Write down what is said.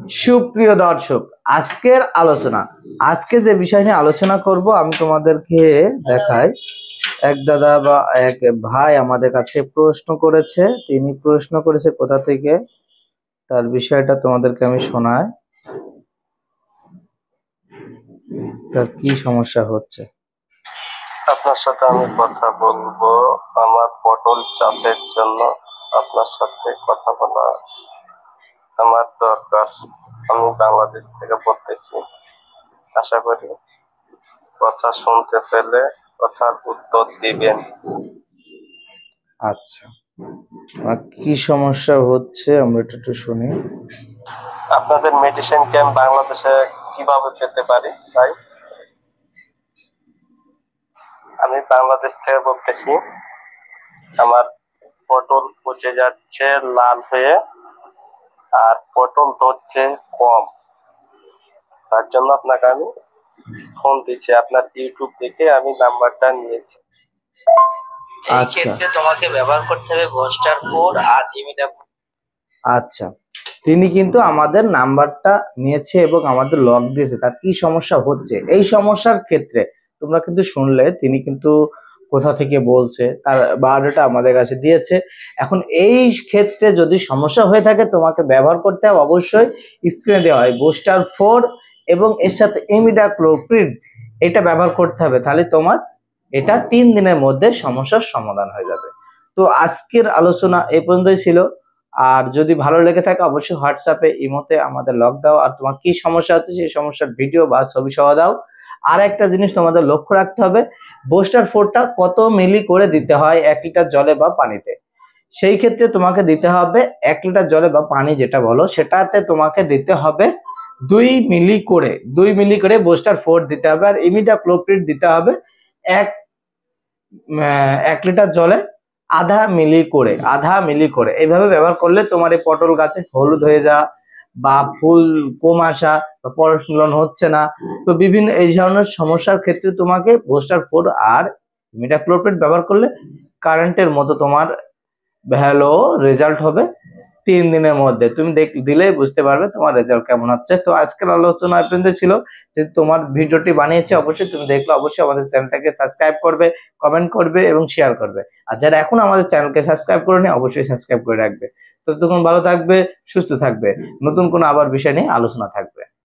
সুপ্রিয় দর্শক, আজকে যে বিষয় নিয়ে আলোচনা করব আমি তোমাদেরকে দেখাই। এক দাদা বা এক ভাই আমাদের কাছে প্রশ্ন করেছে। তিনি প্রশ্ন করেছে কোথা থেকে, তার বিষয়টা তোমাদেরকে আমি শোনাই। তার কি সমস্যা হচ্ছে। আপনার সাথে আমি কথা বলবো আমার পটল চাষের জন্য। আপনার সাথে কথা বলা আমার দরকার। আমি বাংলাদেশ থেকে বলতেছি। আশা করি কথা শুনতে পেলে কথার উত্তর দিবেন। আচ্ছা, আর কি সমস্যা হচ্ছে আমরা একটু শুনি। আপনাদের মেডিসিন ক্যাম্প বাংলাদেশে কিভাবে পেতে পারি ভাই? আমি বাংলাদেশ থেকে বলতেছি। আমার পটল পচে যাচ্ছে লাল হয়ে, আর পটল ধরছে কম। তার জন্য আপনাকে আমি ফোন দিচ্ছি। আপনার ইউটিউব দেখে আমি নাম্বারটা নিয়েছি। এই ক্ষেত্রে তোমাকে ব্যবহার করতে হবে বুস্টার 4 আর ইমিডাক্লোপ্রিড। আচ্ছা, তিনি কিন্তু আমাদের নাম্বারটা নিয়েছে এবং আমাদের লক দিয়েছে। তার কি সমস্যা হচ্ছে এই সমস্যার ক্ষেত্রে তোমরা কিন্তু শুনলে, তিনি কিন্তু কোথা থেকে বলছে তার বায়োডাটা আমাদের কাছে দিয়েছে। এখন এই ক্ষেত্রে যদি সমস্যা হয়ে থাকে তোমাকে ব্যবহার করতে হবে অবশ্যই স্ক্রিনে দেওয়া হয় বুস্টার 4 এবং এর সাথে ইমিডাক্লোপ্রিড, এটা ব্যবহার করতে হবে। তাহলে তোমার এটা 3 দিনের মধ্যে সমস্যার সমাধান হয়ে যাবে। তো আজকের আলোচনা এই পর্যন্তই ছিল। আর যদি ভালো লেগে থাকে অবশ্যই হোয়াটসঅ্যাপে ইমোতে আমাদের লক দাও, আর তোমার কি সমস্যা হচ্ছে সেই সমস্যার ভিডিও বা ছবি সহ দাও। আর একটা জিনিস তোমাদের লক্ষ্য রাখতে হবে, বুস্টার 4টা কত মিলি করে দিতে হয় 1 লিটার জলে বা পানিতে। সেই ক্ষেত্রে তোমাকে দিতে হবে 1 লিটার জলে বা পানি যেটা বলো সেটাতে তোমাকে দিতে হবে 2 মিলি করে বুস্টার 4 দিতে হবে। আর ইমিডাক্লোপ্রিড দিতে হবে 1 লিটার জলে আধা মিলি করে। এইভাবে ব্যবহার করলে তোমার এই পটল গাছে হলুদ হয়ে যাওয়া বা ফুল কম আসা বা পরাগস্ফলন হচ্ছে না, তো বিভিন্ন এই ধরনের সমস্যার ক্ষেত্রে তোমাকে বুস্টার 4 আর ইমিডাক্লোপ্রিড ব্যবহার করলে কারেন্টের মতো তোমার ভালো রেজাল্ট হবে। 3 দিনের মধ্যে তুমি দিলেই বুঝতে পারবে তোমার রেজাল্ট কেমন হচ্ছে। তো আজকের আলোচনা এই পর্যন্ত ছিল। যে তোমার ভিডিওটি বানিয়েছে অবশ্যই তুমি দেখলে অবশ্যই আমাদের চ্যানেলটাকে সাবস্ক্রাইব করবে, কমেন্ট করবে এবং শেয়ার করবে। আর যারা এখন আমাদের চ্যানেলকে সাবস্ক্রাইব করেনি অবশ্যই সাবস্ক্রাইব করে রাখবে। তো ততক্ষণ ভালো থাকবে, সুস্থ থাকবে, নতুন কোনো আবার বিষয় নিয়ে আলোচনা থাকবে।